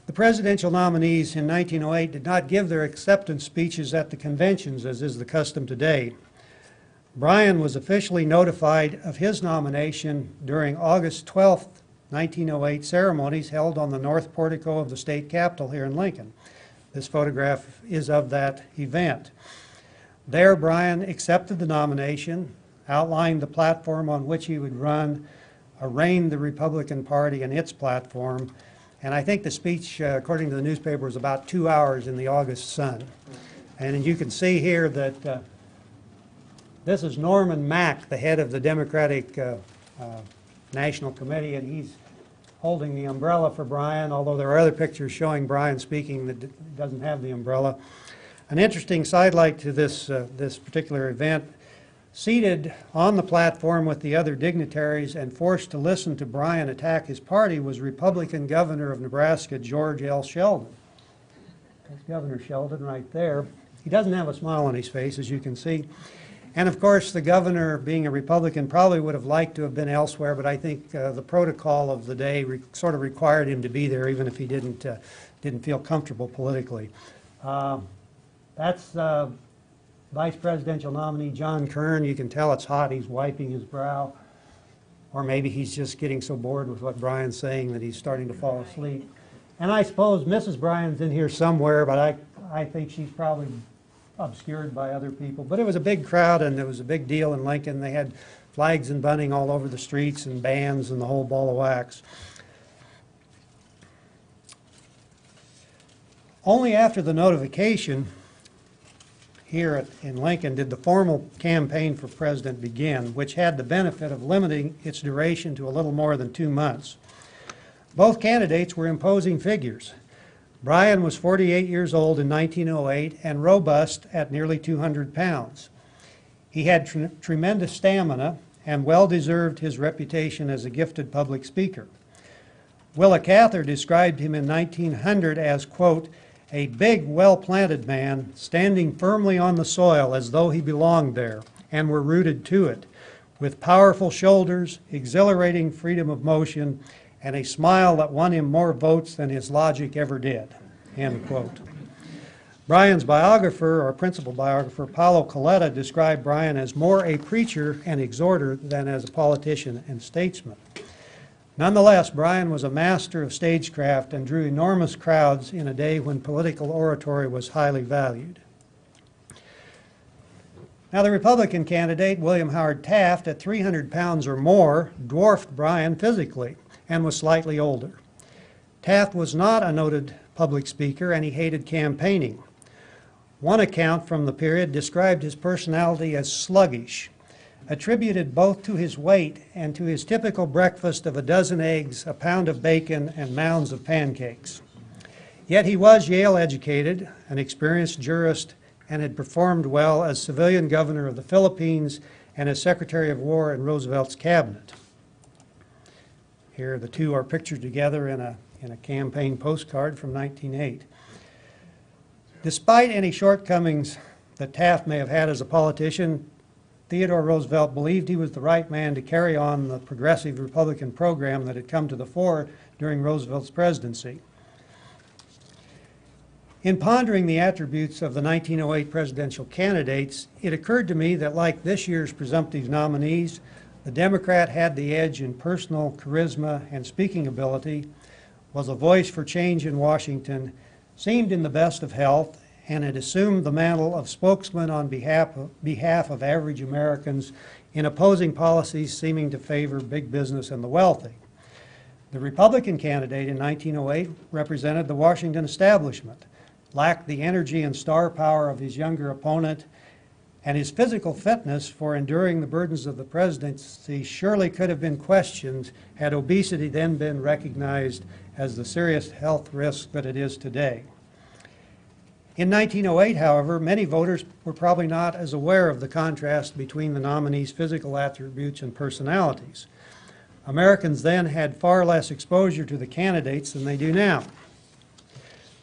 The presidential nominees in 1908 did not give their acceptance speeches at the conventions, as is the custom today. Bryan was officially notified of his nomination during August 12, 1908 ceremonies held on the north portico of the state capitol here in Lincoln. This photograph is of that event. There, Bryan accepted the nomination, outlined the platform on which he would run, arraigned the Republican Party and its platform, and I think the speech, according to the newspaper, was about 2 hours in the August sun. And you can see here that this is Norman Mack, the head of the Democratic National Committee, and he's holding the umbrella for Bryan, although there are other pictures showing Bryan speaking that doesn't have the umbrella. An interesting sidelight to this particular event, seated on the platform with the other dignitaries and forced to listen to Bryan attack his party, was Republican Governor of Nebraska, George L. Sheldon. That's Governor Sheldon right there. He doesn't have a smile on his face, as you can see. And of course, the governor, being a Republican, probably would have liked to have been elsewhere, but I think the protocol of the day sort of required him to be there, even if he didn't feel comfortable politically. That's Vice Presidential nominee John Kern. You can tell it's hot. He's wiping his brow. Or maybe he's just getting so bored with what Bryan's saying that he's starting to fall asleep. And I suppose Mrs. Bryan's in here somewhere, but I think she's probably obscured by other people. But it was a big crowd, and it was a big deal in Lincoln. They had flags and bunting all over the streets and bands and the whole ball of wax. Only after the notification here in Lincoln did the formal campaign for president begin, which had the benefit of limiting its duration to a little more than 2 months. Both candidates were imposing figures. Bryan was 48 years old in 1908 and robust at nearly 200 pounds. He had tremendous stamina and well deserved his reputation as a gifted public speaker. Willa Cather described him in 1900 as, quote, a big, well-planted man standing firmly on the soil as though he belonged there and were rooted to it, with powerful shoulders, exhilarating freedom of motion, and a smile that won him more votes than his logic ever did, end quote. Bryan's biographer, or principal biographer, Paulo Coletta, described Bryan as more a preacher and exhorter than as a politician and statesman. Nonetheless, Bryan was a master of stagecraft and drew enormous crowds in a day when political oratory was highly valued. Now, the Republican candidate, William Howard Taft, at 300 pounds or more, dwarfed Bryan physically and was slightly older. Taft was not a noted public speaker, and he hated campaigning. One account from the period described his personality as sluggish, attributed both to his weight and to his typical breakfast of a dozen eggs, a pound of bacon, and mounds of pancakes. Yet he was Yale educated, an experienced jurist, and had performed well as civilian governor of the Philippines and as Secretary of War in Roosevelt's cabinet. Here the two are pictured together in a campaign postcard from 1908. Despite any shortcomings that Taft may have had as a politician, Theodore Roosevelt believed he was the right man to carry on the progressive Republican program that had come to the fore during Roosevelt's presidency. In pondering the attributes of the 1908 presidential candidates, it occurred to me that, like this year's presumptive nominees, the Democrat had the edge in personal charisma and speaking ability, was a voice for change in Washington, seemed in the best of health, and had assumed the mantle of spokesman on behalf of average Americans in opposing policies seeming to favor big business and the wealthy. The Republican candidate in 1908 represented the Washington establishment, lacked the energy and star power of his younger opponent, and his physical fitness for enduring the burdens of the presidency surely could have been questioned had obesity then been recognized as the serious health risk that it is today. In 1908, however, many voters were probably not as aware of the contrast between the nominees' physical attributes and personalities. Americans then had far less exposure to the candidates than they do now.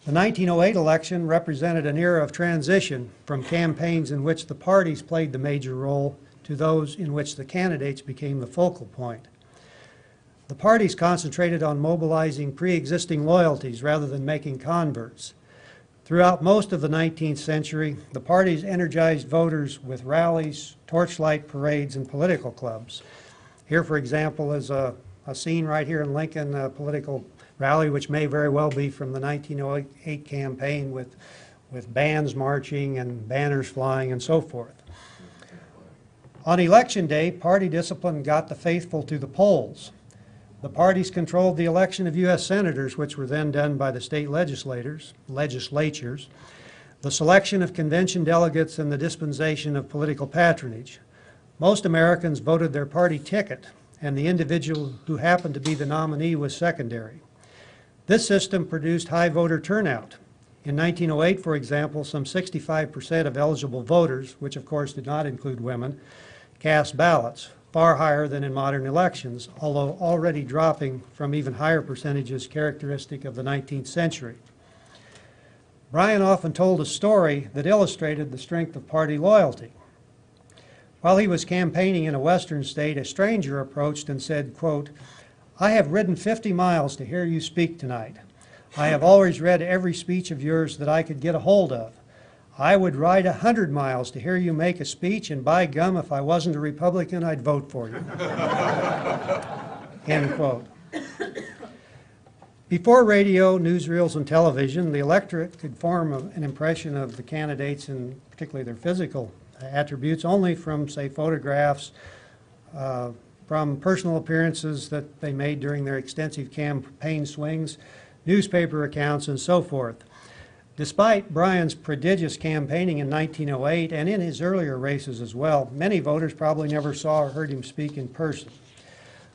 The 1908 election represented an era of transition from campaigns in which the parties played the major role to those in which the candidates became the focal point. The parties concentrated on mobilizing pre-existing loyalties rather than making converts. Throughout most of the 19th century, the parties energized voters with rallies, torchlight parades, and political clubs. Here, for example, is a scene right here in Lincoln, a political rally which may very well be from the 1908 campaign with bands marching and banners flying and so forth. On election day, party discipline got the faithful to the polls. The parties controlled the election of U.S. senators, which were then done by the state legislatures, the selection of convention delegates, and the dispensation of political patronage. Most Americans voted their party ticket, and the individual who happened to be the nominee was secondary. This system produced high voter turnout. In 1908, for example, some 65% of eligible voters, which of course did not include women, cast ballots, far higher than in modern elections, although already dropping from even higher percentages characteristic of the 19th century. Bryan often told a story that illustrated the strength of party loyalty. While he was campaigning in a western state, a stranger approached and said, quote, "I have ridden 50 miles to hear you speak tonight. I have always read every speech of yours that I could get a hold of. I would ride 100 miles to hear you make a speech, and by gum, if I wasn't a Republican, I'd vote for you." End quote. Before radio, newsreels, and television, the electorate could form an impression of the candidates, and particularly their physical attributes, only from, say, photographs, from personal appearances that they made during their extensive campaign swings, newspaper accounts, and so forth. Despite Bryan's prodigious campaigning in 1908 and in his earlier races as well, many voters probably never saw or heard him speak in person.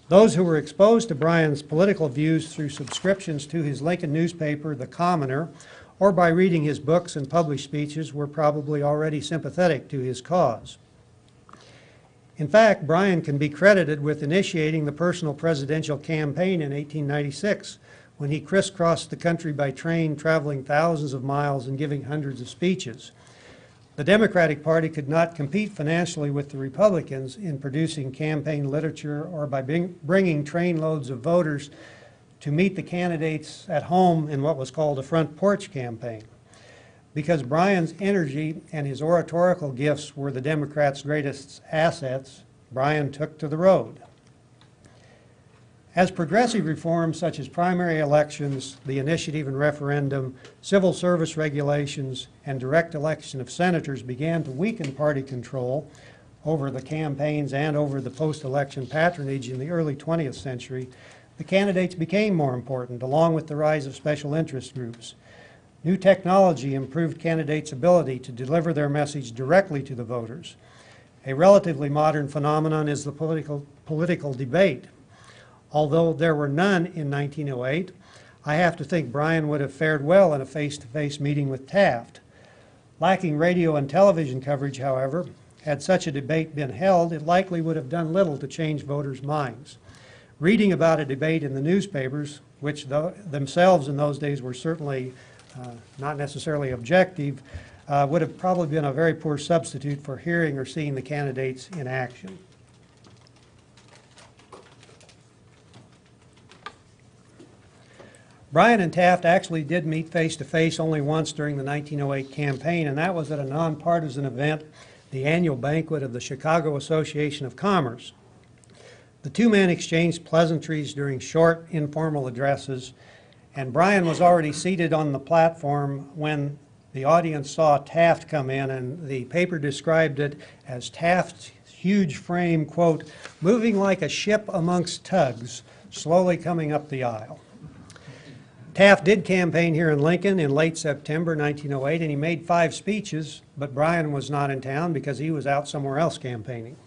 Those who were exposed to Bryan's political views through subscriptions to his Lincoln newspaper, The Commoner, or by reading his books and published speeches were probably already sympathetic to his cause. In fact, Bryan can be credited with initiating the personal presidential campaign in 1896, when he crisscrossed the country by train, traveling thousands of miles and giving hundreds of speeches. The Democratic Party could not compete financially with the Republicans in producing campaign literature or by bringing trainloads of voters to meet the candidates at home in what was called a front porch campaign. Because Bryan's energy and his oratorical gifts were the Democrats' greatest assets, Bryan took to the road. As progressive reforms such as primary elections, the initiative and referendum, civil service regulations, and direct election of senators began to weaken party control over the campaigns and over the post-election patronage in the early 20th century, the candidates became more important, along with the rise of special interest groups. New technology improved candidates' ability to deliver their message directly to the voters. A relatively modern phenomenon is the political debate. Although there were none in 1908, I have to think Bryan would have fared well in a face-to-face meeting with Taft. Lacking radio and television coverage, however, had such a debate been held, it likely would have done little to change voters' minds. Reading about a debate in the newspapers, which themselves in those days were certainly not necessarily objective, would have probably been a very poor substitute for hearing or seeing the candidates in action. Bryan and Taft actually did meet face-to-face only once during the 1908 campaign, and that was at a nonpartisan event, the annual banquet of the Chicago Association of Commerce. The two men exchanged pleasantries during short, informal addresses, and Bryan was already seated on the platform when the audience saw Taft come in, and the paper described it as Taft's huge frame, quote, moving like a ship amongst tugs, slowly coming up the aisle. Taft did campaign here in Lincoln in late September 1908, and he made 5 speeches, but Bryan was not in town because he was out somewhere else campaigning.